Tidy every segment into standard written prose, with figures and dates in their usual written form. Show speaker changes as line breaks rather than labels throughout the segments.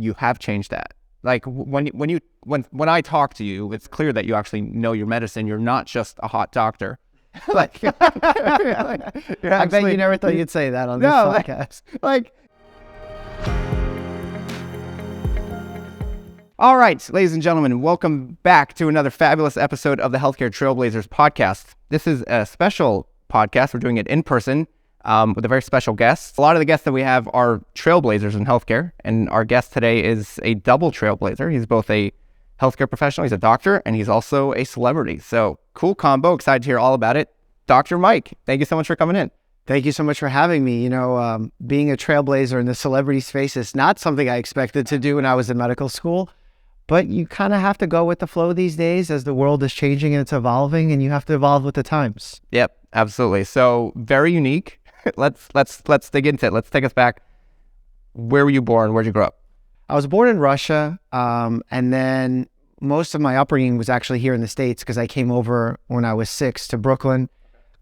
you have changed that. Like when I talk to you, it's clear that you actually know your medicine. You're not just a hot doctor. Like,
I bet you never thought you'd say that on this podcast.
All right, ladies and gentlemen, welcome back to another fabulous episode of the Healthcare Trailblazers podcast. This is a special podcast. We're doing it in person with a very special guest. A lot of the guests that we have are trailblazers in healthcare, and our guest today is a double trailblazer. He's both a healthcare professional, he's a doctor, and he's also a celebrity. So cool combo. Excited to hear all about it. Dr. Mike, thank you so much for coming in.
Thank you so much for having me. Being a trailblazer in the celebrity space is not something I expected to do when I was in medical school. But you kind of have to go with the flow these days as the world is changing and it's evolving, and you have to evolve with the times.
Yep, absolutely. So very unique. Let's dig into it. Let's take us back. Where were you born? Where'd you grow up?
I was born in Russia, and then most of my upbringing was actually here in the States because I came over when I was 6 to Brooklyn.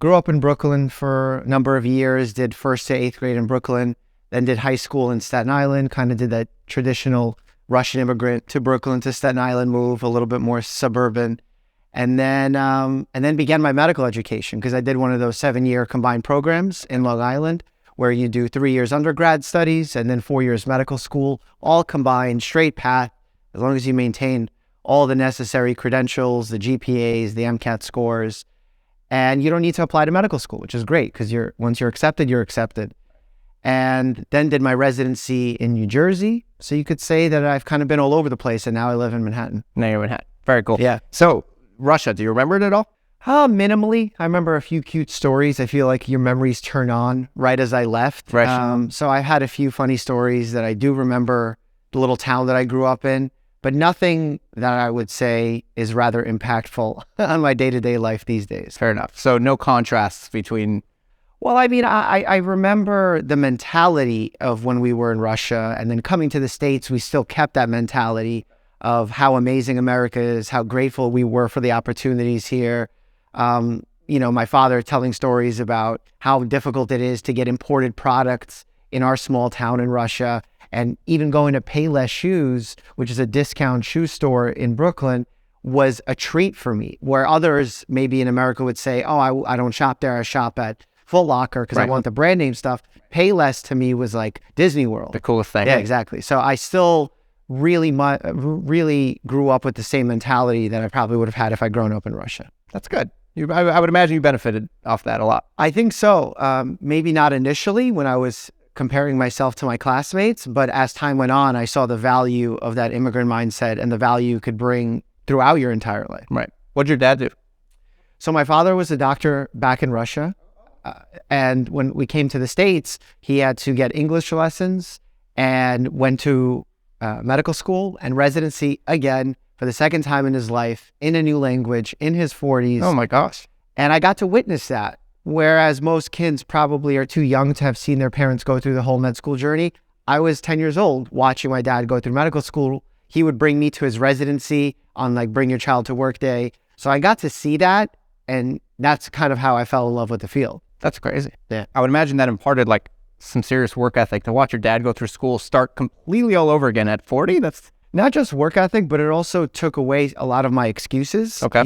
Grew up in Brooklyn for a number of years, did 1st to 8th grade in Brooklyn, then did high school in Staten Island, kind of did that traditional Russian immigrant to Brooklyn to Staten Island move, a little bit more suburban, and then began my medical education because I did one of those 7-year combined programs in Long Island where you do 3 years undergrad studies and then 4 years medical school, all combined, straight path, as long as you maintain all the necessary credentials, the GPAs, the MCAT scores, and you don't need to apply to medical school, which is great because once you're accepted, you're accepted. And then did my residency in New Jersey. So you could say that I've kind of been all over the place, and now I live in Manhattan.
Now you're in Manhattan. Very cool.
Yeah.
So Russia, do you remember it at all?
Minimally. I remember a few cute stories. I feel like your memories turn on right as I left.
Right.
So I had a few funny stories that I do remember, the little town that I grew up in, but nothing that I would say is rather impactful on my day-to-day life these days.
Fair enough. So no contrasts between...
Well, I mean, I remember the mentality of when we were in Russia, and then coming to the States, we still kept that mentality of how amazing America is, how grateful we were for the opportunities here. My father telling stories about how difficult it is to get imported products in our small town in Russia, and even going to Payless Shoes, which is a discount shoe store in Brooklyn, was a treat for me, where others maybe in America would say, oh, I don't shop there, I shop at Foot Locker because I want the brand name stuff. Payless to me was like Disney World.
The coolest thing.
Yeah, exactly. So I still really grew up with the same mentality that I probably would have had if I'd grown up in Russia.
That's good. I would imagine you benefited off that a lot.
I think so. Maybe not initially when I was comparing myself to my classmates, but as time went on, I saw the value of that immigrant mindset and the value you could bring throughout your entire life.
Right. What'd your dad do?
So my father was a doctor back in Russia. And when we came to the States, he had to get English lessons and went to medical school and residency again for the second time in his life in a new language in his 40s.
Oh my gosh.
And I got to witness that. Whereas most kids probably are too young to have seen their parents go through the whole med school journey. I was 10 years old watching my dad go through medical school. He would bring me to his residency on Bring Your Child to Work Day. So I got to see that. And that's kind of how I fell in love with the field.
That's crazy.
Yeah.
I would imagine that imparted some serious work ethic to watch your dad go through school, start completely all over again at 40. That's
not just work ethic, but it also took away a lot of my excuses.
Okay.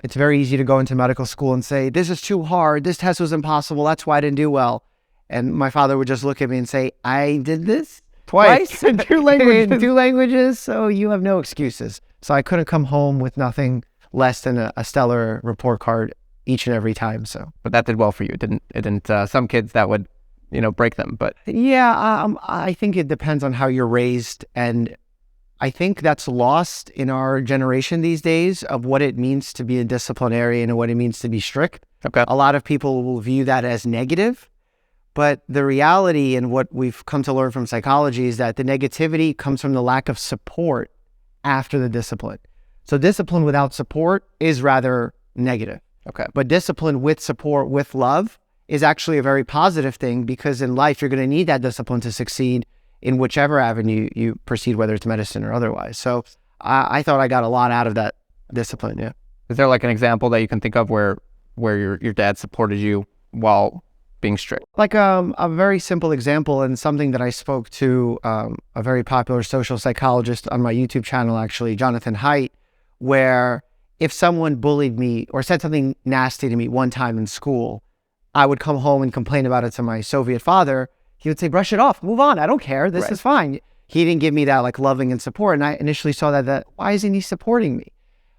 It's very easy to go into medical school and say, this is too hard. This test was impossible. That's why I didn't do well. And my father would just look at me and say, I did this twice
in 2 languages.
in 2 languages. So you have no excuses. So I couldn't come home with nothing less than a stellar report card each and every time. So,
but that did well for you. It didn't. Some kids that would, break them. But
yeah, I think it depends on how you're raised, and I think that's lost in our generation these days of what it means to be a disciplinarian and what it means to be strict.
Okay.
A lot of people will view that as negative, but the reality and what we've come to learn from psychology is that the negativity comes from the lack of support after the discipline. So discipline without support is rather negative.
Okay.
But discipline with support, with love, is actually a very positive thing, because in life, you're going to need that discipline to succeed in whichever avenue you proceed, whether it's medicine or otherwise. So I thought I got a lot out of that discipline, yeah.
Is there an example that you can think of where your dad supported you while being strict?
Like a very simple example, and something that I spoke to a very popular social psychologist on my YouTube channel, actually, Jonathan Haidt, where if someone bullied me or said something nasty to me one time in school, I would come home and complain about it to my Soviet father. He would say, brush it off, move on, I don't care, this is fine. He didn't give me that like loving and support. And I initially saw that why isn't he supporting me?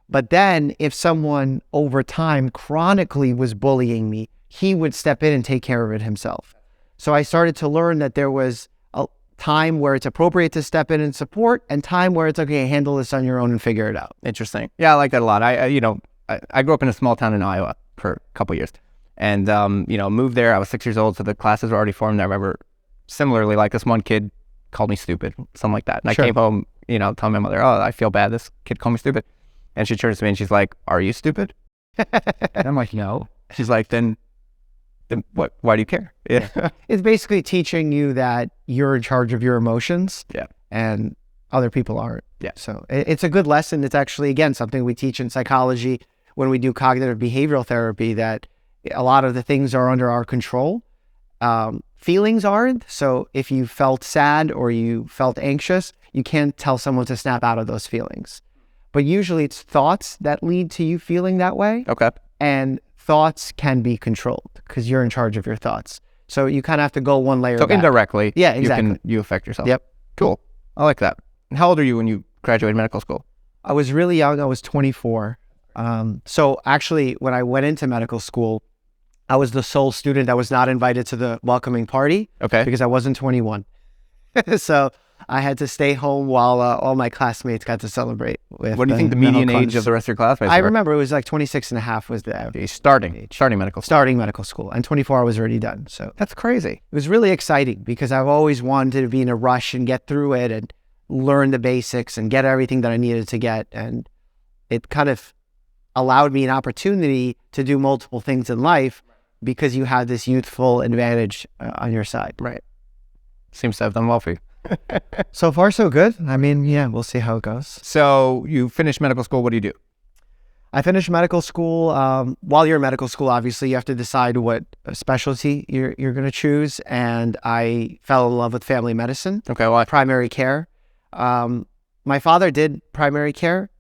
But then if someone over time chronically was bullying me, he would step in and take care of it himself. So I started to learn that there was a time where it's appropriate to step in and support, and time where it's okay, handle this on your own and figure it out.
Interesting. Yeah, I like that a lot. I grew up in a small town in Iowa for a couple of years, and moved there. I was 6 years old, so the classes were already formed. I remember similarly, like this one kid called me stupid, something like that. And I came home, telling my mother, "Oh, I feel bad. This kid called me stupid." And she turns to me and she's like, "Are you stupid?" And I'm like, "No." She's like, then what? Why do you care? Yeah.
It's basically teaching you that you're in charge of your emotions.
Yeah.
And other people aren't.
Yeah.
So it's a good lesson. It's actually, again, something we teach in psychology when we do cognitive behavioral therapy, that a lot of the things are under our control. Feelings aren't. So if you felt sad or you felt anxious, you can't tell someone to snap out of those feelings. But usually it's thoughts that lead to you feeling that way.
Okay.
And thoughts can be controlled because you're in charge of your thoughts. So you kind of have to go one layer
So
back.
indirectly,
Yeah, exactly.
you affect yourself.
Yep.
Cool. I like that. And how old are you when you graduated medical school?
I was really young. I was 24. So actually, when I went into medical school, I was the sole student that was not invited to the welcoming party.
Okay.
Because I wasn't 21. So I had to stay home while all my classmates got to celebrate. With
What do you think the median age of the rest of your classmates
I
were?
remember it was like 26 and a half was the
Okay, starting medical school.
starting medical school, and 24 I was already done. So
That's crazy.
it was really exciting because I've always wanted to be in a rush and get through it and learn the basics and get everything that I needed to get. And it kind of allowed me an opportunity to do multiple things in life because you have this youthful advantage on your side.
Right. Seems to have done well for you.
So far, so good. I mean, yeah, we'll see how it goes.
So you finished medical school. What do you do?
I finished medical school. While you're in medical school, obviously, you have to decide what specialty you're going to choose. And I fell in love with family medicine.
Okay, why?
Primary care. My father did primary care.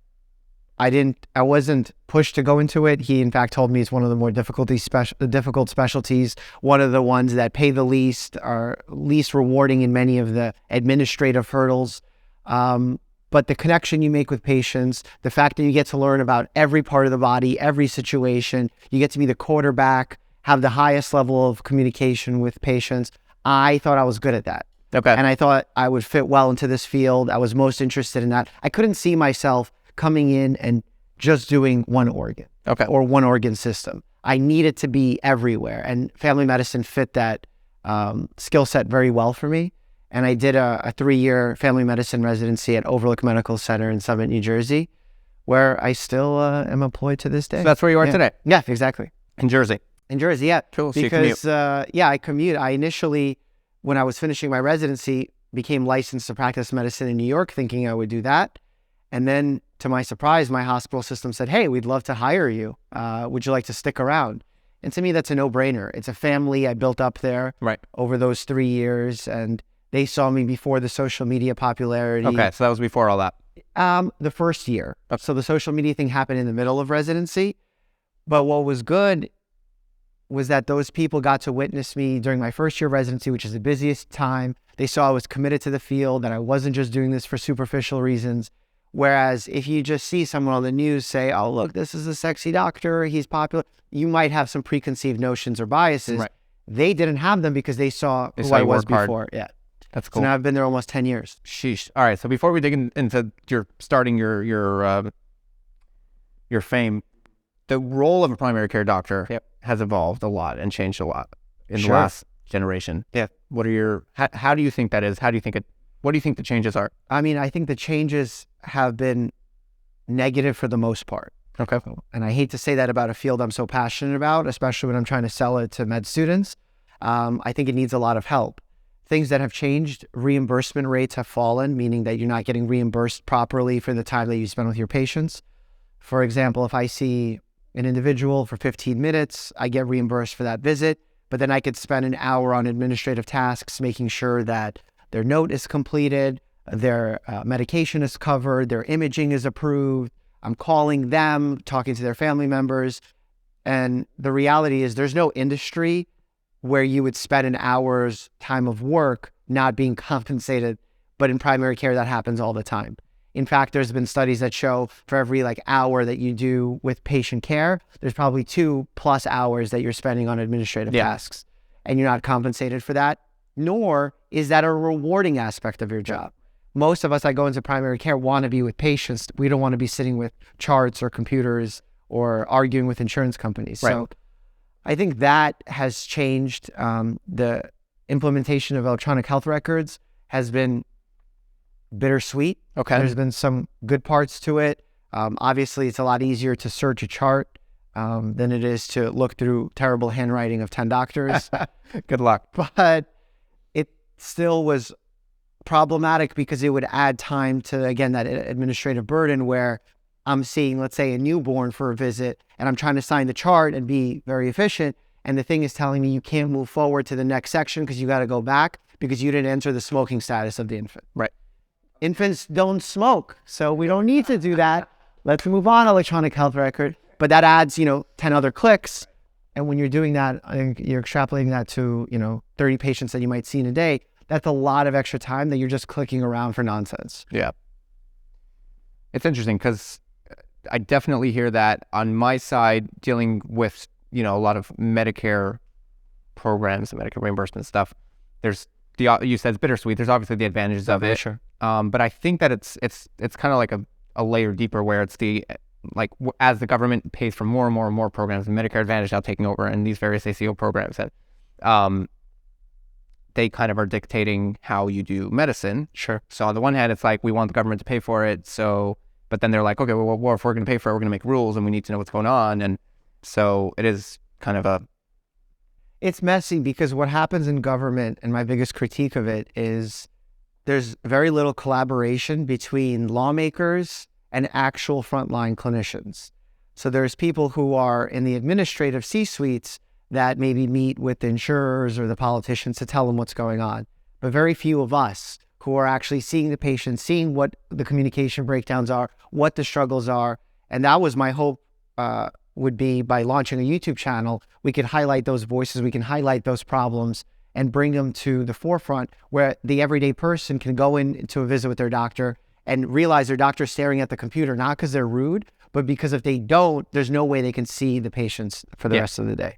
I wasn't pushed to go into it. He, in fact, told me it's one of the more difficult specialties, one of the ones that pay the least, are least rewarding in many of the administrative hurdles. But the connection you make with patients, the fact that you get to learn about every part of the body, every situation, you get to be the quarterback, have the highest level of communication with patients. I thought I was good at that.
Okay.
And I thought I would fit well into this field. I was most interested in that. I couldn't see myself coming in and just doing one organ or one organ system. I needed to be everywhere. And family medicine fit that skill set very well for me. And I did a 3-year family medicine residency at Overlook Medical Center in Summit, New Jersey, where I still am employed to this day.
So that's where you are today?
Yeah, exactly.
In Jersey?
In Jersey, yeah.
Cool.
Because, I commute. I initially, when I was finishing my residency, became licensed to practice medicine in New York, thinking I would do that. And then, to my surprise, my hospital system said, "Hey, we'd love to hire you. Would you like to stick around?" And to me, that's a no-brainer. It's a family I built up there over those 3 years, and they saw me before the social media popularity.
Okay, so that was before all that.
The first year. So the social media thing happened in the middle of residency. But what was good was that those people got to witness me during my first year of residency, which is the busiest time. They saw I was committed to the field, that I wasn't just doing this for superficial reasons. Whereas if you just see someone on the news say, "Oh, look, this is a sexy doctor, he's popular," you might have some preconceived notions or biases. Right. They didn't have them because they saw who I was before. Yeah.
That's cool.
So now I've been there almost 10 years.
Sheesh. All right. So before we dig into your starting your fame, the role of a primary care doctor has evolved a lot and changed a lot in the last generation.
Yeah.
What are how do you think that is? What do you think the changes are?
I mean, I think the changes have been negative for the most part.
Okay.
And I hate to say that about a field I'm so passionate about, especially when I'm trying to sell it to med students. I think it needs a lot of help. Things that have changed, reimbursement rates have fallen, meaning that you're not getting reimbursed properly for the time that you spend with your patients. For example, if I see an individual for 15 minutes, I get reimbursed for that visit. but then I could spend an hour on administrative tasks, making sure that their note is completed, their medication is covered, their imaging is approved. I'm calling them, talking to their family members. And the reality is there's no industry where you would spend an hour's time of work not being compensated. But in primary care, that happens all the time. In fact, there's been studies that show for every hour that you do with patient care, there's probably 2+ hours that you're spending on administrative tasks, and you're not compensated for that, nor is that a rewarding aspect of your job. Most of us that go into primary care want to be with patients. We don't want to be sitting with charts or computers or arguing with insurance companies.
Right.
So I think that has changed. The implementation of electronic health records has been bittersweet.
Okay.
There's been some good parts to it. Obviously, it's a lot easier to search a chart than it is to look through terrible handwriting of 10 doctors.
Good luck.
But it still was problematic because it would add time to, again, that administrative burden where I'm seeing, let's say, a newborn for a visit, and I'm trying to sign the chart and be very efficient. And the thing is telling me you can't move forward to the next section because you got to go back because you didn't enter the smoking status of the infant.
Right.
Infants don't smoke, so we don't need to do that. Let's move on, electronic health record. But that adds, 10 other clicks. And when you're doing that, I think you're extrapolating that to, 30 patients that you might see in a day. That's a lot of extra time that you're just clicking around for nonsense.
Yeah. It's interesting because I definitely hear that on my side, dealing with, a lot of Medicare programs and Medicare reimbursement stuff. There's you said it's bittersweet. There's obviously the advantages of it.
Sure.
But I think that it's kind of like a layer deeper where it's as the government pays for more and more and more programs, and Medicare Advantage now taking over and these various ACO programs that they kind of are dictating how you do medicine.
Sure.
So on the one hand, it's like we want the government to pay for it. But then they're like, okay, well, if we're going to pay for it, we're going to make rules and we need to know what's going on. And so it is kind of
it's messy because what happens in government, and my biggest critique of it, is there's very little collaboration between lawmakers and actual frontline clinicians. So there's people who are in the administrative C-suites that maybe meet with the insurers or the politicians to tell them what's going on. But very few of us who are actually seeing the patient, seeing what the communication breakdowns are, what the struggles are. And that was my hope would be by launching a YouTube channel, we could highlight those voices, we can highlight those problems and bring them to the forefront where the everyday person can go into a visit with their doctor and realize their doctor's staring at the computer, not because they're rude, but because if they don't, there's no way they can see the patients for the rest of the day.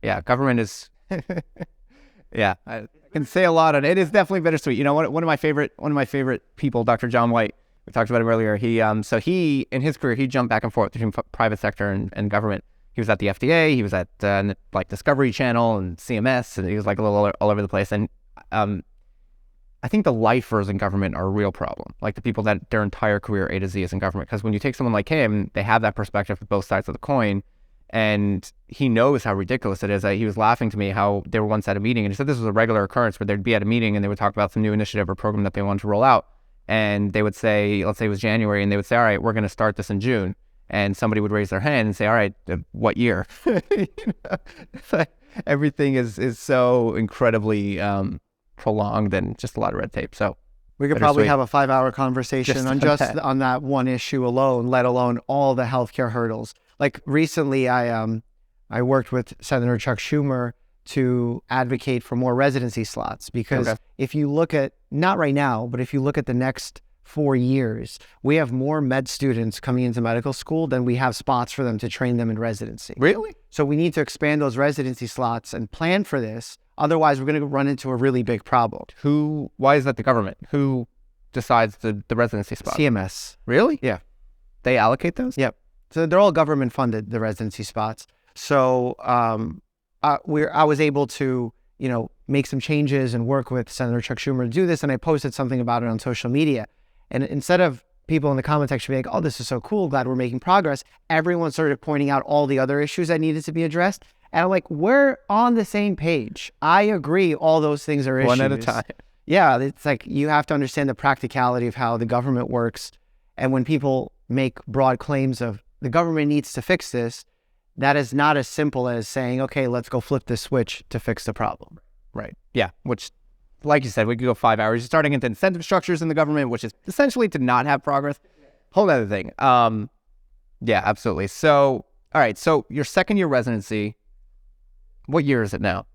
Yeah. Government is, I can say a lot on it. It is definitely bittersweet. One of my favorite people, Dr. John White, we talked about him earlier. He in his career, he jumped back and forth between private sector and government. He was at the FDA, he was at Discovery Channel and CMS, and he was a little all over the place. And I think the lifers in government are a real problem. Like the people that their entire career A to Z is in government. Because when you take someone like him, they have that perspective of both sides of the coin. And he knows how ridiculous it is. He was laughing to me how they were once at a meeting, and he said this was a regular occurrence where they'd be at a meeting and they would talk about some new initiative or program that they wanted to roll out. And they would say, let's say it was January, and they would say, all right, we're going to start this in June. And somebody would raise their hand and say, all right, what year? Everything is so incredibly prolonged and just a lot of red tape. So
we could probably have a 5-hour conversation on that one issue alone, let alone all the healthcare hurdles. Like recently, I worked with Senator Chuck Schumer to advocate for more residency slots because if you look at, not right now, but if you look at the next 4 years, we have more med students coming into medical school than we have spots for them to train them in residency.
Really?
So we need to expand those residency slots and plan for this. Otherwise, we're going to run into a really big problem.
Why is that the government? Who decides the residency spots?
CMS.
Really?
Yeah.
They allocate those?
Yep. So they're all government funded, the residency spots. So I was able to, make some changes and work with Senator Chuck Schumer to do this. And I posted something about it on social media. And instead of people in the comment section being like, oh, this is so cool, glad we're making progress, everyone started pointing out all the other issues that needed to be addressed. And I'm like, we're on the same page. I agree all those things are issues.
One at a time.
Yeah, it's like you have to understand the practicality of how the government works. And when people make broad claims of the government needs to fix this, that is not as simple as saying, okay, let's go flip this switch to fix the problem.
Right. Yeah. Which, like you said, we could go 5 hours. You're starting into incentive structures in the government, which is essentially to not have progress. Whole other thing. Yeah, absolutely. So, all right. So your second year residency, what year is it now?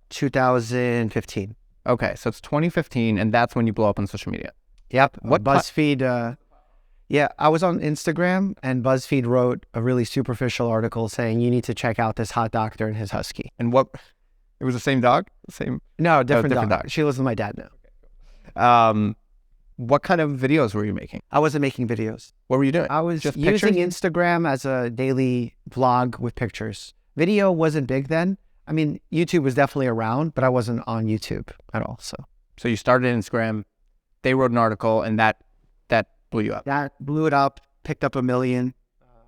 2015.
Okay. So it's 2015, and that's when you blow up on social media.
Yep.
What
BuzzFeed, yeah, I was on Instagram and BuzzFeed wrote a really superficial article saying you need to check out this hot doctor and his husky.
And what, it was the same dog?
No, different
different
dog.
dog.
She lives with my dad now.
What kind of videos were you making?
I wasn't making videos.
What were you doing?
I was
Just
using
pictures?
Instagram as a daily vlog with pictures. Video wasn't big then. I mean, YouTube was definitely around, but I wasn't on YouTube at all.
So you started Instagram, they wrote an article, and that blew you up.
That blew it up, picked up 1 million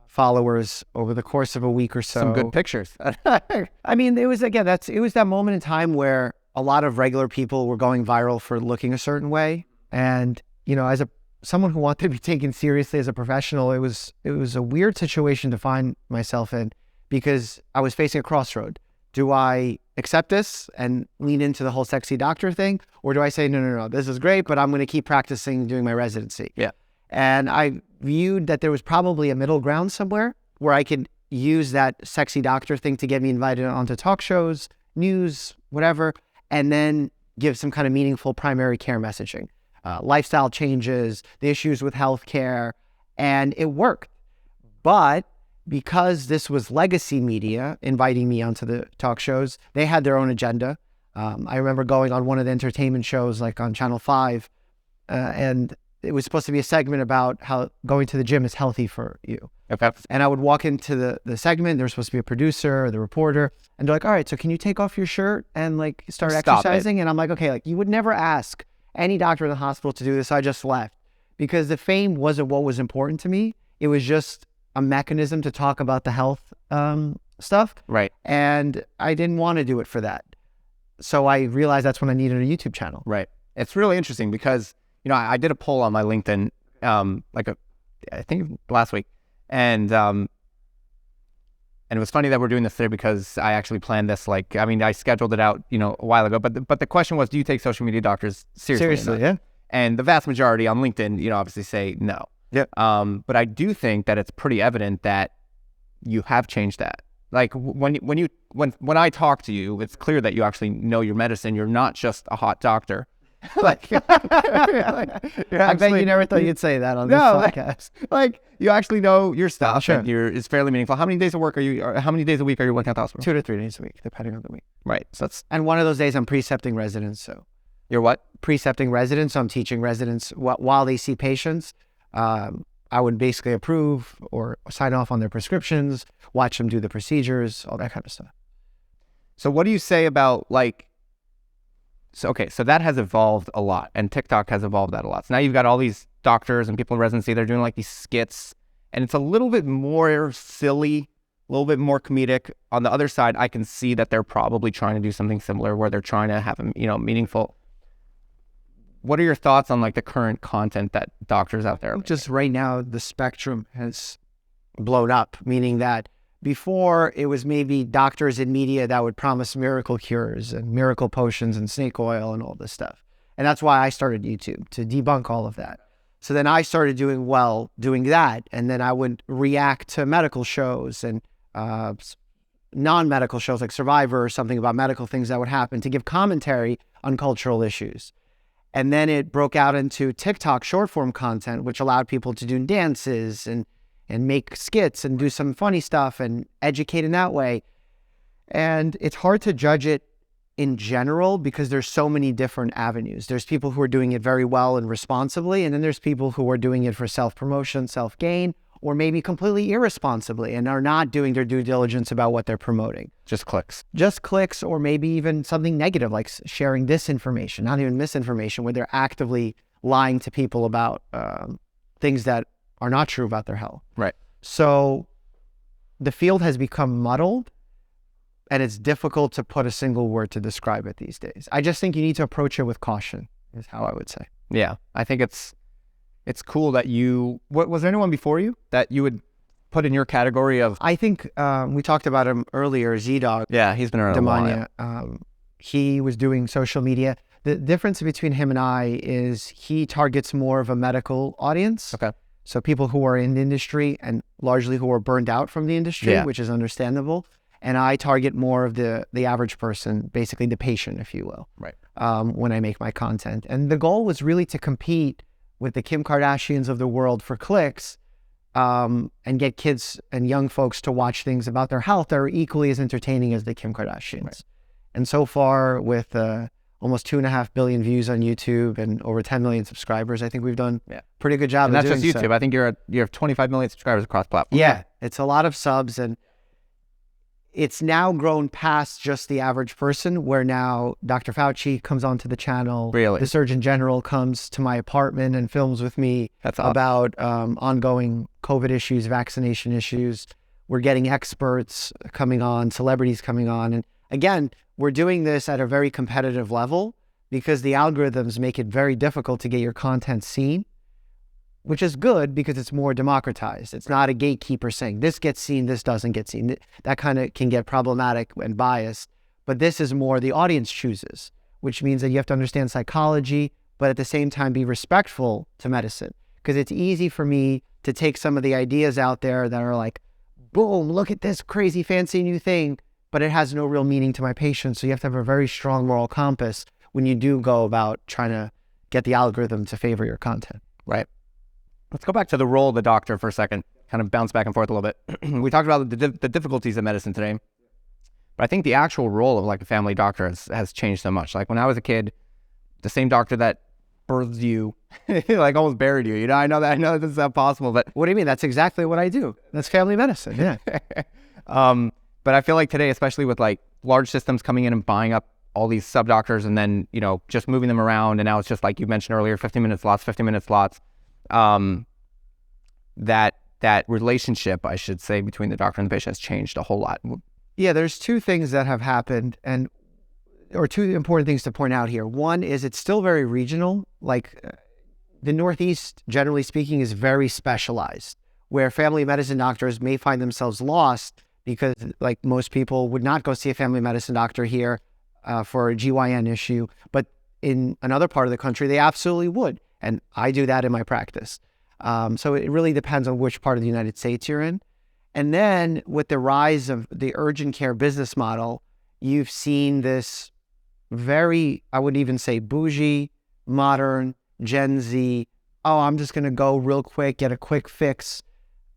followers over the course of a week or so.
Some good pictures.
I mean, it was that moment in time where a lot of regular people were going viral for looking a certain way. And, you know, as someone who wanted to be taken seriously as a professional, it was a weird situation to find myself in because I was facing a crossroad. Do I accept this and lean into the whole sexy doctor thing? Or do I say, no, this is great, but I'm going to keep practicing doing my residency?
Yeah.
And I viewed that there was probably a middle ground somewhere where I could use that sexy doctor thing to get me invited onto talk shows, news, whatever, and then give some kind of meaningful primary care messaging, lifestyle changes, the issues with healthcare, and it worked. But because this was legacy media inviting me onto the talk shows, they had their own agenda. I remember going on one of the entertainment shows like on Channel 5, and it was supposed to be a segment about how going to the gym is healthy for you.
Okay.
And I would walk into the segment, there was supposed to be a producer or the reporter, and they're like, all right, so can you take off your shirt and like start exercising? And I'm like, okay, like you would never ask any doctor in the hospital to do this. I just left because the fame wasn't what was important to me. It was just a mechanism to talk about the health stuff.
Right.
And I didn't want to do it for that. So I realized that's when I needed a YouTube channel.
Right. It's really interesting because, you know, I did a poll on my LinkedIn, I think last week. And it was funny that we're doing this today because I actually planned this, I scheduled it out, you know, a while ago. But the question was, do you take social media doctors seriously?
Seriously, yeah.
And the vast majority on LinkedIn, you know, obviously say no.
Yeah.
But I do think that it's pretty evident that you have changed that. Like when I talk to you, it's clear that you actually know your medicine. You're not just a hot doctor.
I bet you never thought you'd say that on this podcast.
Like you actually know your stuff.
Sure.
And it's fairly meaningful. How many days of work are you? Or how many days a week are you working at the hospital?
2 to 3 days a week, depending on the week.
Right. So that's
And one of those days I'm precepting residents. So
you're what?
Precepting residents. So I'm teaching residents while they see patients. I would basically approve or sign off on their prescriptions, watch them do the procedures, all that kind of stuff.
So what do you say about so that has evolved a lot, and TikTok has evolved that a lot. So now you've got all these doctors and people in residency, they're doing like these skits, and it's a little bit more silly, a little bit more comedic. On the other side, I can see that they're probably trying to do something similar where they're trying to have meaningful. What are your thoughts on like the current content that doctors out there are
Just right now, the spectrum has blown up, meaning that before it was maybe doctors in media that would promise miracle cures and miracle potions and snake oil and all this stuff. And that's why I started YouTube, to debunk all of that. So then I started doing that. And then I would react to medical shows and non-medical shows like Survivor or something about medical things that would happen to give commentary on cultural issues. And then it broke out into TikTok short form content, which allowed people to do dances and make skits and do some funny stuff and educate in that way. And it's hard to judge it in general because there's so many different avenues. There's people who are doing it very well and responsibly, and then there's people who are doing it for self-promotion, self-gain, or maybe completely irresponsibly and are not doing their due diligence about what they're promoting.
Just clicks,
or maybe even something negative like sharing disinformation, not even misinformation, where they're actively lying to people about things that are not true about their health.
Right.
So the field has become muddled, and it's difficult to put a single word to describe it these days. I just think you need to approach it with caution, is how I would say.
Yeah, I think it's cool that was there anyone before you that you would put in your category of?
I think we talked about him earlier, Z-Dog.
Yeah, he's been around a
while. He was doing social media. The difference between him and I is he targets more of a medical audience.
Okay.
So people who are in the industry and largely who are burned out from the industry, which is understandable. And I target more of the average person, basically the patient, if you will,
right?
When I make my content. And the goal was really to compete with the Kim Kardashians of the world for clicks, and get kids and young folks to watch things about their health that are equally as entertaining as the Kim Kardashians. Right. And so far, with almost 2.5 billion views on YouTube and over 10 million subscribers, I think we've done a pretty good job.
And that's just YouTube.
So.
I think you have 25 million subscribers across platforms.
Yeah, it's a lot of subs, and it's now grown past just the average person, where now Dr. Fauci comes onto the channel.
Really?
The Surgeon General comes to my apartment and films with me about ongoing COVID issues, vaccination issues. We're getting experts coming on, celebrities coming on. And again, we're doing this at a very competitive level because the algorithms make it very difficult to get your content seen, which is good because it's more democratized. It's not a gatekeeper saying this gets seen, this doesn't get seen. That kind of can get problematic and biased, but this is more the audience chooses, which means that you have to understand psychology, but at the same time be respectful to medicine. Because it's easy for me to take some of the ideas out there that are like, boom, look at this crazy fancy new thing, but it has no real meaning to my patients. So you have to have a very strong moral compass when you do go about trying to get the algorithm to favor your content.
Right. Let's go back to the role of the doctor for a second, kind of bounce back and forth a little bit. We talked about the difficulties of medicine today, but I think the actual role of like a family doctor has changed so much. Like when I was a kid, the same doctor that birthed you, like almost buried you. You know, I know this is not possible, but
what do you mean? That's exactly what I do. That's family medicine. Yeah.
But I feel like today, especially with like large systems coming in and buying up all these sub doctors and then, you know, just moving them around. And now it's just like you mentioned earlier, 15-minute slots. That relationship, I should say, between the doctor and the patient has changed a whole lot.
Yeah, there's two things that have happened, or two important things to point out here. One is it's still very regional. Like the Northeast, generally speaking, is very specialized, where family medicine doctors may find themselves lost because, like, most people would not go see a family medicine doctor here for a GYN issue, but in another part of the country, they absolutely would. And I do that in my practice. So it really depends on which part of the United States you're in. And then with the rise of the urgent care business model, you've seen this very, I would even say, bougie, modern, Gen Z, I'm just going to go real quick, get a quick fix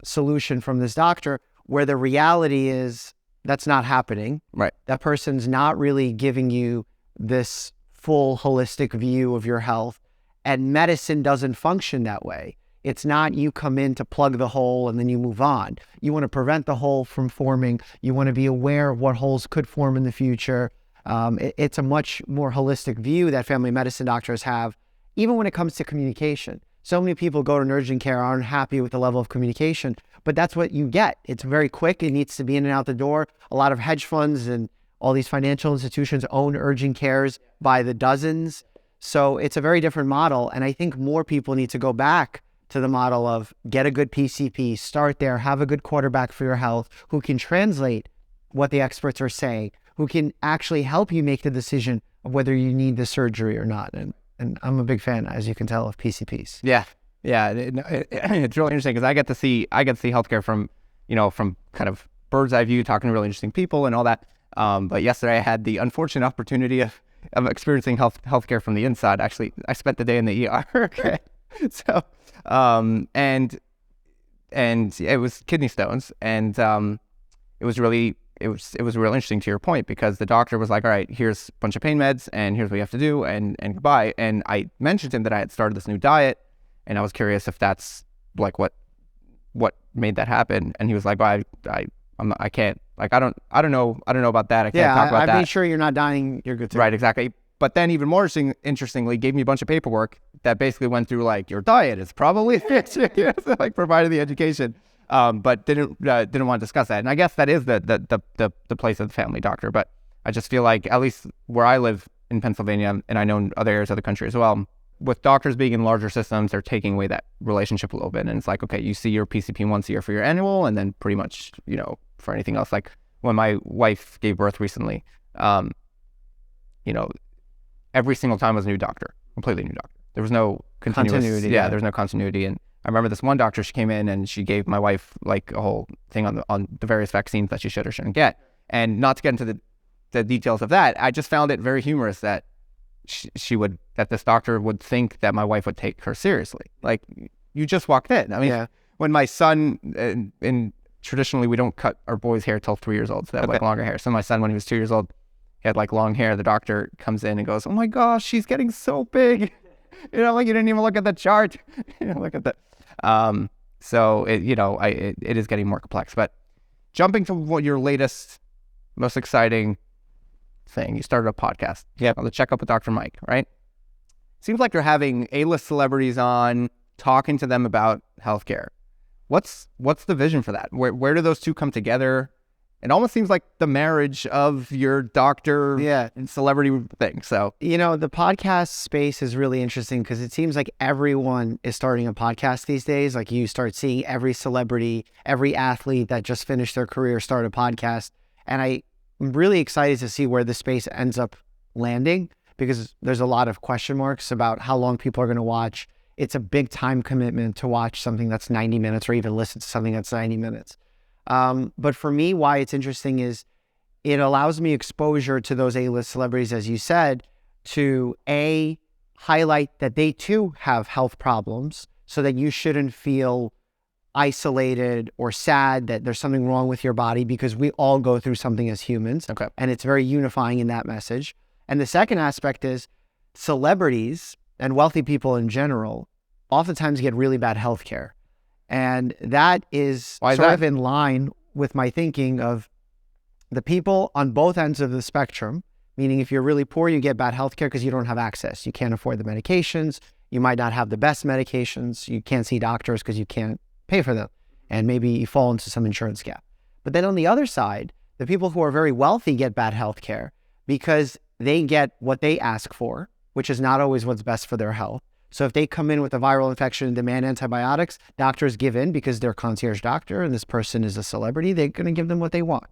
solution from this doctor, where the reality is that's not happening.
Right.
That person's not really giving you this full holistic view of your health. And medicine doesn't function that way. It's not you come in to plug the hole and then you move on. You want to prevent the hole from forming. You want to be aware of what holes could form in the future. It's a much more holistic view that family medicine doctors have, even when it comes to communication. So many people go to urgent care, aren't happy with the level of communication, but that's what you get. It's very quick. It needs to be in and out the door. A lot of hedge funds and all these financial institutions own urgent cares by the dozens. So it's a very different model. And I think more people need to go back to the model of get a good PCP, start there, have a good quarterback for your health who can translate what the experts are saying, who can actually help you make the decision of whether you need the surgery or not. And I'm a big fan, as you can tell, of PCPs.
Yeah. It's really interesting because I get to see healthcare from kind of bird's eye view, talking to really interesting people and all that. But yesterday I had the unfortunate opportunity of experiencing healthcare from the inside. Actually, I spent the day in the ER. Okay. So, and it was kidney stones, and it was real interesting to your point, because the doctor was like, all right, here's a bunch of pain meds and here's what you have to do and goodbye. And I mentioned to him that I had started this new diet, and I was curious if that's like what made that happen. And he was like, well, I can't, like, I don't know about that. I can't talk about that.
I made sure you're not dying. You're good to
Right, exactly. But then even more interestingly, gave me a bunch of paperwork that basically went through like, your diet is probably like provided the education, but didn't want to discuss that. And I guess that is the place of the family doctor. But I just feel like, at least where I live in Pennsylvania, and I know in other areas of the country as well, with doctors being in larger systems, they're taking away that relationship a little bit. And it's like, okay, you see your PCP once a year for your annual, and then pretty much, for anything else. Like when my wife gave birth recently, every single time was a new doctor, completely new doctor. There was no continuity. Yeah, there was no continuity. And I remember this one doctor, she came in and she gave my wife like a whole thing on the various vaccines that she should or shouldn't get. And not to get into the details of that, I just found it very humorous that that this doctor would think that my wife would take her seriously. Like, you just walked in. I mean, when my son, and traditionally we don't cut our boys' hair till 3 years old, so they have like longer hair. So my son, when he was 2 years old, he had like long hair. The doctor comes in and goes, "Oh my gosh, she's getting so big." Like you didn't even look at the chart. Look at that. So it is getting more complex. But jumping to what your latest, most exciting thing, you started a podcast. Yeah, the Checkup with Dr. Mike, right? Seems like you're having A-list celebrities on, talking to them about healthcare. What's the vision for that? Where do those two come together? It almost seems like the marriage of your doctor and celebrity thing. So,
the podcast space is really interesting because it seems like everyone is starting a podcast these days. Like you start seeing every celebrity, every athlete that just finished their career start a podcast. And I'm really excited to see where the space ends up landing because there's a lot of question marks about how long people are going to watch. It's a big time commitment to watch something that's 90 minutes or even listen to something that's 90 minutes. But for me, why it's interesting is it allows me exposure to those A-list celebrities, as you said, to highlight that they too have health problems so that you shouldn't feel isolated or sad that there's something wrong with your body because we all go through something as humans. Okay. And it's very unifying in that message. And the second aspect is celebrities and wealthy people in general oftentimes get really bad health care. And that is sort of in line with my thinking of the people on both ends of the spectrum, meaning if you're really poor, you get bad health care because you don't have access. You can't afford the medications. You might not have the best medications. You can't see doctors because you can't pay for them. And maybe you fall into some insurance gap. But then on the other side, the people who are very wealthy get bad health care because they get what they ask for, which is not always what's best for their health. So if they come in with a viral infection and demand antibiotics, doctors give in because they're concierge doctor and this person is a celebrity, they're going to give them what they want.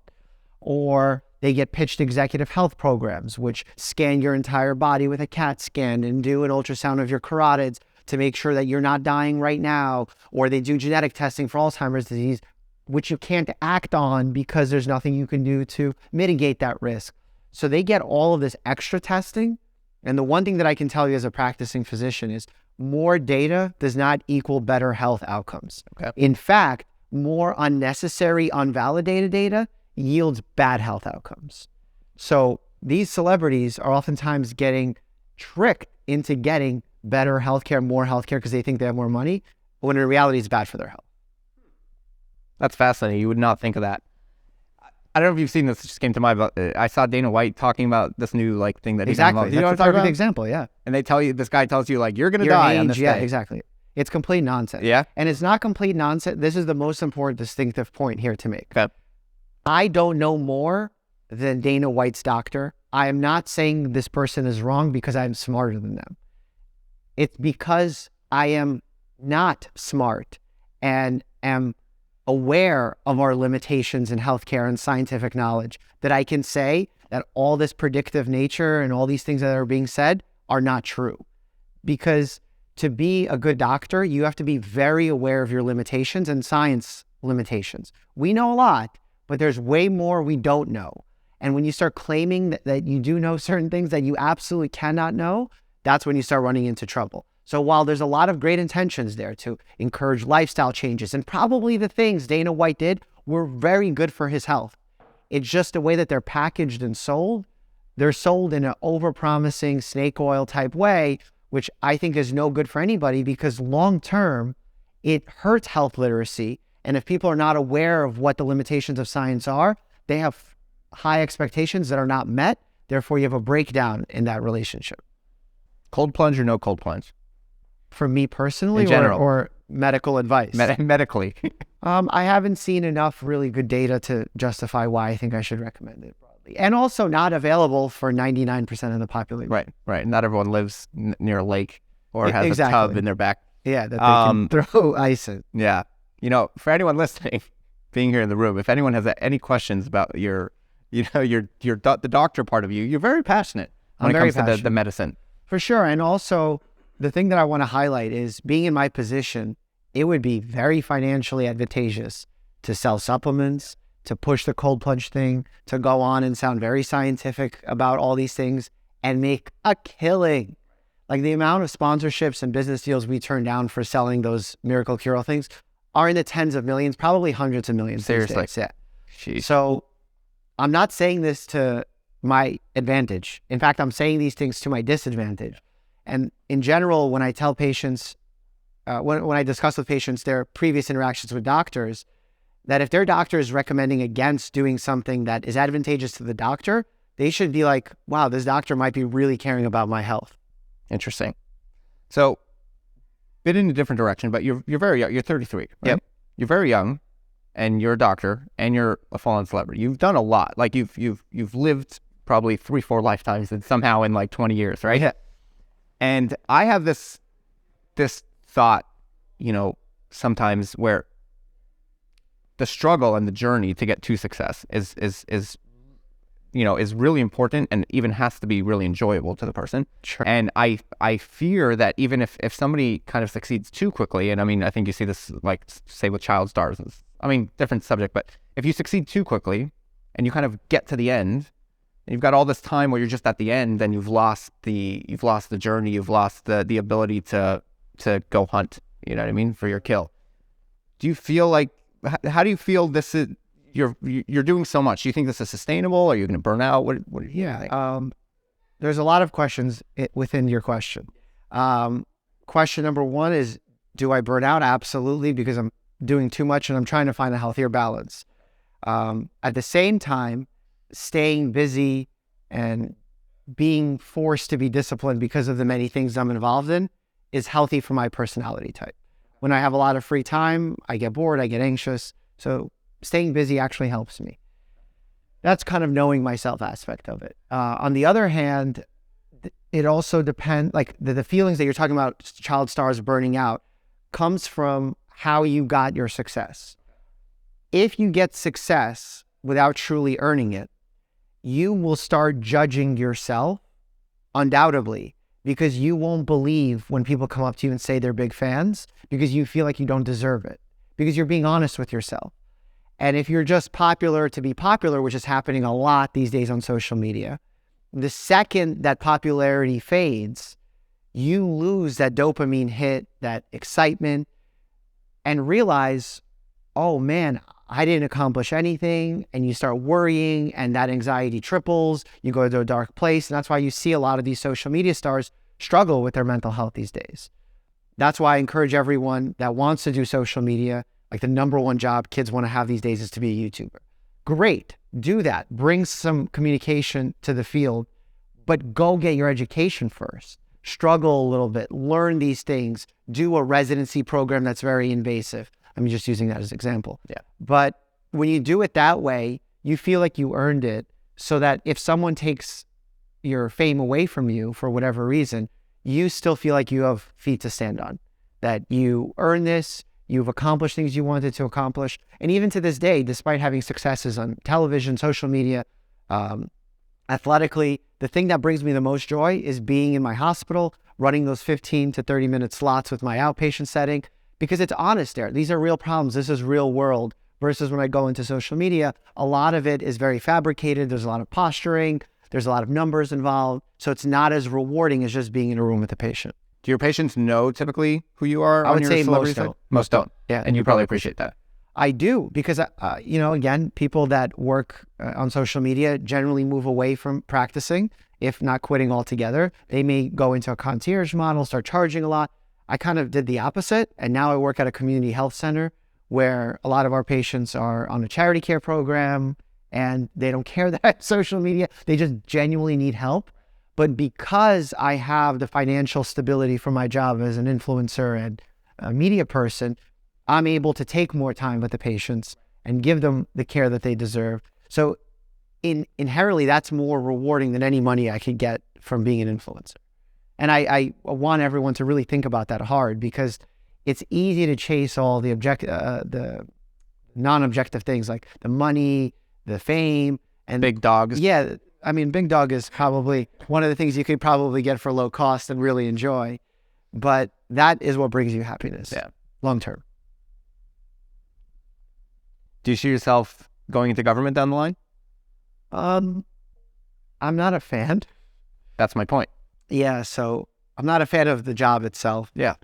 Or they get pitched executive health programs, which scan your entire body with a CAT scan and do an ultrasound of your carotids to make sure that you're not dying right now. Or they do genetic testing for Alzheimer's disease, which you can't act on because there's nothing you can do to mitigate that risk. So they get all of this extra testing. And the one thing that I can tell you as a practicing physician is more data does not equal better health outcomes. Okay. In fact, more unnecessary, unvalidated data yields bad health outcomes. So these celebrities are oftentimes getting tricked into getting better healthcare, more healthcare because they think they have more money, when in reality it's bad for their health.
That's fascinating. You would not think of that. I don't know if you've seen this. It just came to mind. But I saw Dana White talking about this new thing that he's
exactly.
You know what I'm talking about?
Example, yeah.
And they tell you, this guy tells you you're going to die on this day.
Exactly. It's complete nonsense.
Yeah.
And it's not complete nonsense. This is the most important distinctive point here to make.
Okay.
I don't know more than Dana White's doctor. I am not saying this person is wrong because I'm smarter than them. It's because I am not smart and am aware of our limitations in healthcare and scientific knowledge that I can say that all this predictive nature and all these things that are being said are not true. Because to be a good doctor, you have to be very aware of your limitations and science limitations. We know a lot, but there's way more we don't know. And when you start claiming that you do know certain things that you absolutely cannot know, that's when you start running into trouble. So while there's a lot of great intentions there to encourage lifestyle changes, and probably the things Dana White did were very good for his health, it's just the way that they're packaged and sold. They're sold in an over-promising snake oil type way, which I think is no good for anybody because long-term, it hurts health literacy. And if people are not aware of what the limitations of science are, they have high expectations that are not met. Therefore, you have a breakdown in that relationship.
Cold plunge or no cold plunge?
For me personally,
in general,
or medical advice?
Medically.
I haven't seen enough really good data to justify why I think I should recommend it broadly. And also not available for 99% of the population.
Right. Not everyone lives near a lake. or has a tub in their back.
Yeah, that they can throw ice in.
Yeah. For anyone listening, being here in the room, if anyone has any questions about the doctor part of you, you're very passionate when it comes to the medicine.
For sure. And also, the thing that I want to highlight is being in my position, it would be very financially advantageous to sell supplements, to push the cold plunge thing, to go on and sound very scientific about all these things and make a killing. Like the amount of sponsorships and business deals we turn down for selling those miracle cure things are in the tens of millions, probably hundreds of millions.
Seriously.
Yeah.
Jeez.
So I'm not saying this to my advantage. In fact, I'm saying these things to my disadvantage. And in general, when I tell patients, when I discuss with patients their previous interactions with doctors, that if their doctor is recommending against doing something that is advantageous to the doctor, they should be like, wow, this doctor might be really caring about my health.
Interesting. So, bit in a different direction, but you're very young. You're 33, right?
Yep.
You're very young, and you're a doctor, and you're a fallen celebrity. You've done a lot. Like you've lived probably 3-4 lifetimes, and somehow in like 20 years, right?
Yeah.
And I have this thought, sometimes where the struggle and the journey to get to success is really important and even has to be really enjoyable to the person.
Sure.
And I fear that even if somebody kind of succeeds too quickly, and I mean, I think you see this, like, say with child stars, different subject, but if you succeed too quickly and you kind of get to the end, and you've got all this time where you're just at the end, then you've lost the journey, you've lost the ability to go hunt, you know what I mean, for your kill. Do you feel like, how do you feel this is, you're doing so much? Do you think this is sustainable? Are you going to burn out? What do you think?
There's a lot of questions within your question. Question number one is, do I burn out? Absolutely, because I'm doing too much and I'm trying to find a healthier balance. At the same time, staying busy and being forced to be disciplined because of the many things I'm involved in is healthy for my personality type. When I have a lot of free time, I get bored, I get anxious. So staying busy actually helps me. That's kind of knowing myself aspect of it. On the other hand, it also depends, like the feelings that you're talking about, child stars burning out, comes from how you got your success. If you get success without truly earning it, you will start judging yourself, undoubtedly, because you won't believe when people come up to you and say they're big fans, because you feel like you don't deserve it, because you're being honest with yourself. And if you're just popular to be popular, which is happening a lot these days on social media, the second that popularity fades, you lose that dopamine hit, that excitement, and realize, oh man, I didn't accomplish anything. And you start worrying, and that anxiety triples. You go to a dark place. And that's why you see a lot of these social media stars struggle with their mental health these days. That's why I encourage everyone that wants to do social media, like the number one job kids want to have these days is to be a YouTuber. Great, do that. Bring some communication to the field, but go get your education first. Struggle a little bit, learn these things, do a residency program that's very invasive. I'm just using that as an example.
Yeah.
But when you do it that way, you feel like you earned it, so that if someone takes your fame away from you for whatever reason, you still feel like you have feet to stand on, that you earned this, you've accomplished things you wanted to accomplish. And even to this day, despite having successes on television, social media, athletically, the thing that brings me the most joy is being in my hospital, running those 15 to 30 minute slots with my outpatient setting, because it's honest there. These are real problems. This is real world. Versus when I go into social media, a lot of it is very fabricated. There's a lot of posturing. There's a lot of numbers involved. So it's not as rewarding as just being in a room with the patient.
Do your patients know typically who you are?
I would
your
say
celebrity
most
side?
don't.
Most don't.
Yeah.
And you probably appreciate that.
I do, because, again, people that work on social media generally move away from practicing, if not quitting altogether. They may go into a concierge model, start charging a lot. I kind of did the opposite. And now I work at a community health center where a lot of our patients are on a charity care program, and they don't care that social media, they just genuinely need help. But because I have the financial stability from my job as an influencer and a media person, I'm able to take more time with the patients and give them the care that they deserve. So inherently, that's more rewarding than any money I could get from being an influencer. And I want everyone to really think about that hard, because it's easy to chase all the the non-objective things like the money, the fame, and
Big dogs.
Yeah, I mean, big dog is probably one of the things you could probably get for low cost and really enjoy, but that is what brings you happiness.
Yeah.
Long term.
Do you see yourself going into government down the line?
I'm not a fan.
That's my point.
Yeah, so I'm not a fan of the job itself.
Yeah.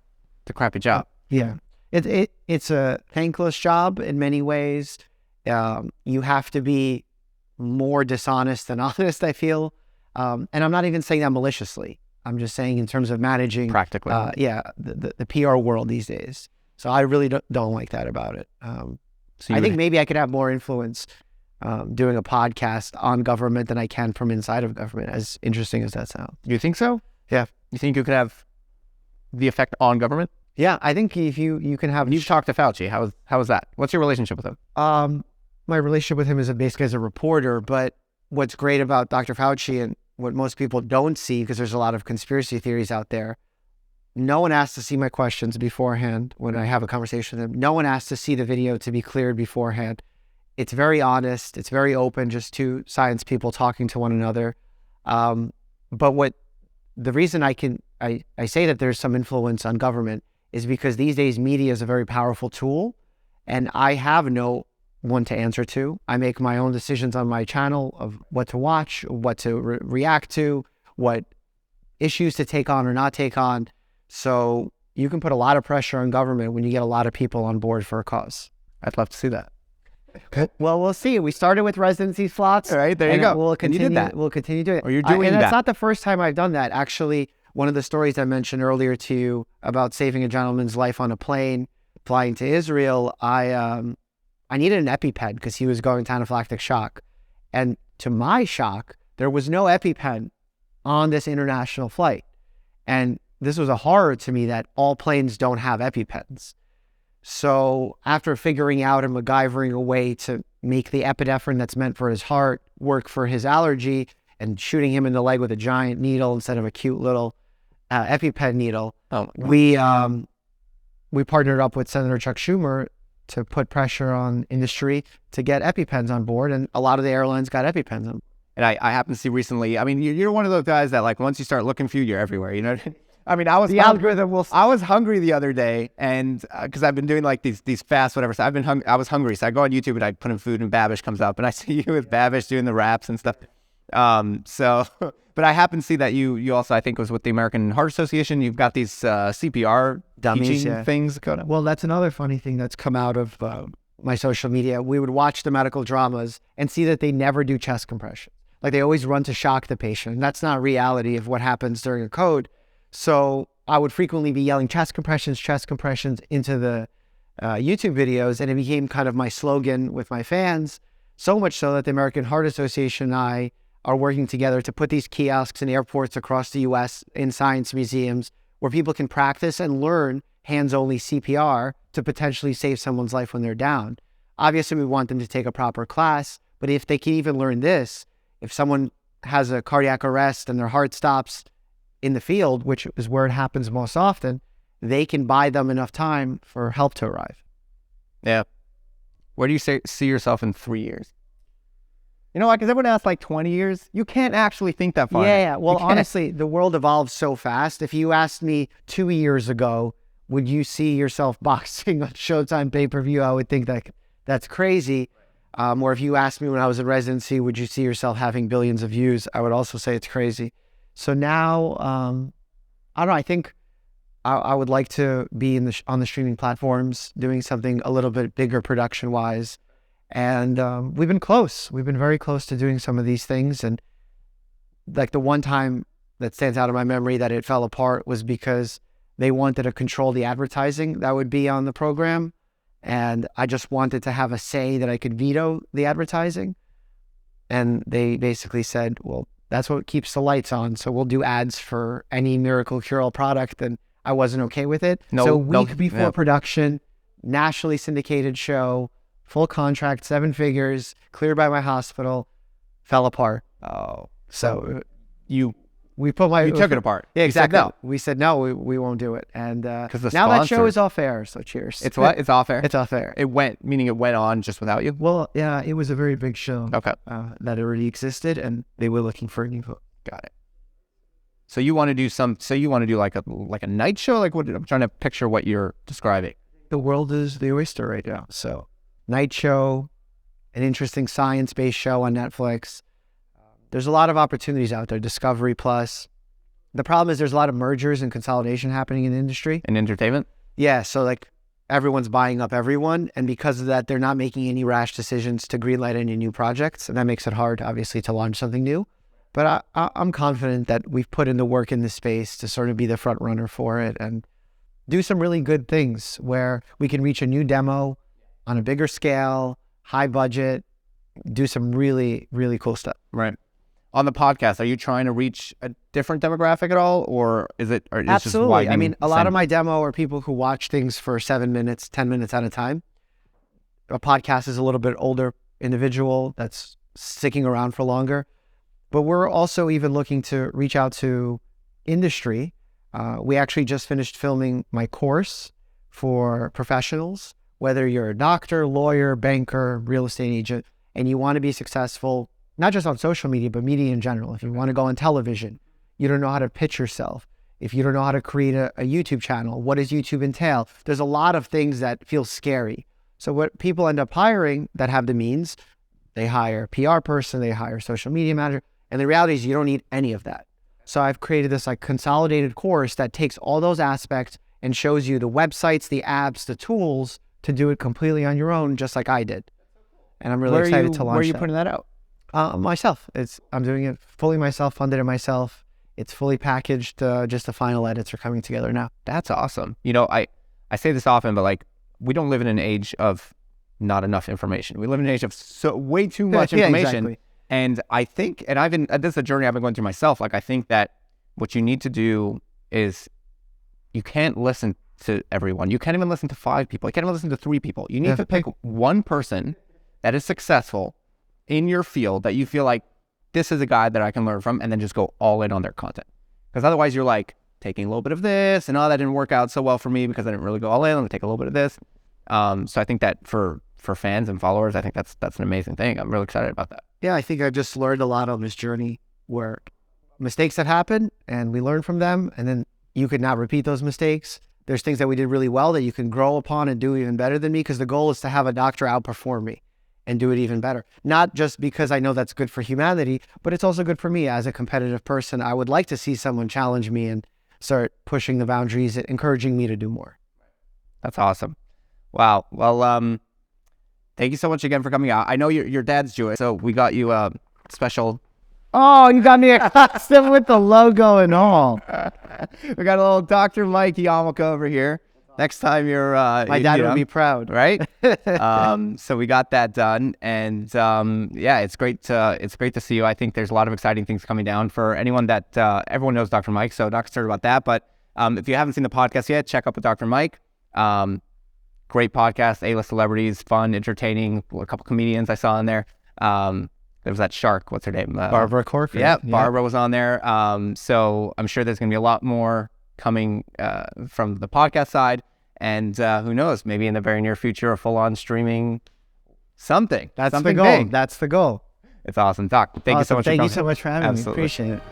It's a crappy job.
Yeah. It's a thankless job in many ways. You have to be more dishonest than honest, I feel. And I'm not even saying that maliciously. I'm just saying in terms of managing
Practically.
The PR world these days. So I really don't like that about it.
So
I think maybe I could have more influence doing a podcast on government than I can from inside of government, as interesting as that sounds.
You think so?
Yeah.
You think you could have the effect on government?
Yeah, I think if you can have...
You've talked to Fauci. How is that? What's your relationship with him?
My relationship with him is basically as a reporter, but what's great about Dr. Fauci and what most people don't see, because there's a lot of conspiracy theories out there, no one asks to see my questions beforehand when I have a conversation with him. No one asks to see the video to be cleared beforehand. It's very honest. It's very open, just two science people talking to one another. But the reason I say that there's some influence on government is because these days media is a very powerful tool, and I have no one to answer to. I make my own decisions on my channel of what to watch, what to react to, what issues to take on or not take on. So you can put a lot of pressure on government when you get a lot of people on board for a cause.
I'd love to see that.
Okay. Well, we'll see. We started with residency slots.
All right, there you go.
We'll continue,
and you did that.
We'll continue doing it.
Or you're doing
and
that.
that's not the first time I've done that. Actually, one of the stories I mentioned earlier to you about saving a gentleman's life on a plane, flying to Israel, I needed an EpiPen because he was going to anaphylactic shock. And to my shock, there was no EpiPen on this international flight. And this was a horror to me that all planes don't have EpiPens. So after figuring out and MacGyvering a way to make the epinephrine that's meant for his heart work for his allergy and shooting him in the leg with a giant needle instead of a cute little EpiPen needle, we partnered up with Senator Chuck Schumer to put pressure on industry to get EpiPens on board, and a lot of the airlines got EpiPens on.
And I happened to see recently, I mean, you're one of those guys that, like, once you start looking for you, you're everywhere, you know? I mean, I was hungry the other day, and because I've been doing like these fast whatever. So I was hungry, so I go on YouTube and I put in food, and Babish comes up, and I see you with Babish doing the raps and stuff. But I happen to see that you also, I think, was with the American Heart Association. You've got these CPR
dummies,
teaching things going on.
Well, that's another funny thing that's come out of my social media. We would watch the medical dramas and see that they never do chest compression. Like, they always run to shock the patient, and that's not reality of what happens during a code. So I would frequently be yelling chest compressions into the YouTube videos, and it became kind of my slogan with my fans, so much so that the American Heart Association and I are working together to put these kiosks in airports across the U.S., in science museums, where people can practice and learn hands-only CPR to potentially save someone's life when they're down. Obviously, we want them to take a proper class, but if they can even learn this, if someone has a cardiac arrest and their heart stops in the field, which is where it happens most often, they can buy them enough time for help to arrive.
Yeah. Where do you see yourself in 3 years? You know, like, because everyone asks like 20 years. You can't actually think that far.
Yeah. Well, honestly, the world evolves so fast. If you asked me 2 years ago, would you see yourself boxing on Showtime pay-per-view, I would think that that's crazy. Or if you asked me when I was in residency, would you see yourself having billions of views, I would also say it's crazy. So now, I don't know, I think I would like to be on the streaming platforms, doing something a little bit bigger production-wise. And we've been close. We've been very close to doing some of these things. And like the one time that stands out in my memory that it fell apart was because they wanted to control the advertising that would be on the program. And I just wanted to have a say that I could veto the advertising. And they basically said, well, that's what keeps the lights on. So we'll do ads for any miracle cure-all product. And I wasn't okay with it. So a week before production, nationally syndicated show, full contract, 7 figures, cleared by my hospital, fell apart.
Oh.
So
you
We put my.
You took it apart.
Yeah, exactly.
No.
We said no, we won't do it. And now
the
that show
sponsor-
is off air. So cheers.
It's what? It's off air?
It's off air.
Meaning it went on just without you?
Well, yeah, it was a very big show.
Okay.
That already existed, and they were looking for a new host.
Got it. So you want to do like a night show? Like what? I'm trying to picture what you're describing.
The world is the oyster right now. So night show, an interesting science-based show on Netflix. There's a lot of opportunities out there. Discovery Plus. The problem is there's a lot of mergers and consolidation happening in the industry.
In entertainment?
Yeah, so like everyone's buying up everyone, and because of that, they're not making any rash decisions to greenlight any new projects, and that makes it hard, obviously, to launch something new. But I'm confident that we've put in the work in this space to sort of be the front runner for it and do some really good things where we can reach a new demo on a bigger scale, high budget, do some really, really cool stuff.
Right. On the podcast, are you trying to reach a different demographic at all, or is it? Or
Absolutely.
Just
I mean, a lot of my demo are people who watch things for 7 minutes, 10 minutes at a time. A podcast is a little bit older individual that's sticking around for longer. But we're also even looking to reach out to industry. We actually just finished filming my course for professionals, whether you're a doctor, lawyer, banker, real estate agent, and you want to be successful, not just on social media, but media in general. If you want to go on television, you don't know how to pitch yourself. If you don't know how to create a YouTube channel, what does YouTube entail? There's a lot of things that feel scary. So what people end up hiring that have the means, they hire a PR person, they hire a social media manager. And the reality is you don't need any of that. So I've created this like consolidated course that takes all those aspects and shows you the websites, the apps, the tools to do it completely on your own, just like I did. And I'm really excited to launch that.
Where are you putting that out?
Myself. I'm doing it fully myself, funded it myself. It's fully packaged. Just the final edits are coming together now.
That's awesome. You know, I say this often, but like we don't live in an age of not enough information. We live in an age of way too much information.
Exactly.
And I think, and this is a journey I've been going through myself. Like I think that what you need to do is you can't listen to everyone. You can't even listen to 5 people. You can't even listen to 3 people. You need to pick one person that is successful in your field that you feel like this is a guy that I can learn from, and then just go all in on their content. Because otherwise you're like taking a little bit of this and that didn't work out so well for me because I didn't really go all in. I'm gonna take a little bit of this. So I think that for fans and followers, I think that's an amazing thing. I'm really excited about that.
Yeah, I think I've just learned a lot on this journey where mistakes have happened and we learn from them, and then you could not repeat those mistakes. There's things that we did really well that you can grow upon and do even better than me, because the goal is to have a doctor outperform me and do it even better. Not just because I know that's good for humanity, but it's also good for me as a competitive person. I would like to see someone challenge me and start pushing the boundaries, encouraging me to do more.
That's awesome. Wow. Well, thank you so much again for coming out. I know your dad's Jewish, so we got you a special.
Oh, you got me a costume with the logo and all.
We got a little Dr. Mike Yarmulka over here. Next time you're,
my dad would be proud,
right? So we got that done, and yeah, it's great to see you. I think there's a lot of exciting things coming down for anyone that everyone knows Dr. Mike, so not concerned about that. But if you haven't seen the podcast yet, check out with Dr. Mike. Great podcast, A-list celebrities, fun, entertaining. A couple comedians I saw in there. There was that shark. What's her name?
Barbara Corcoran.
Yeah, Barbara was on there. So I'm sure there's going to be a lot more coming from the podcast side. And who knows, maybe in the very near future, a full-on streaming something.
That's
something
the goal.
big.
That's the goal.
It's awesome. Doc, thank you so much for coming.
Thank you so much for having
Absolutely.
me. Appreciate it.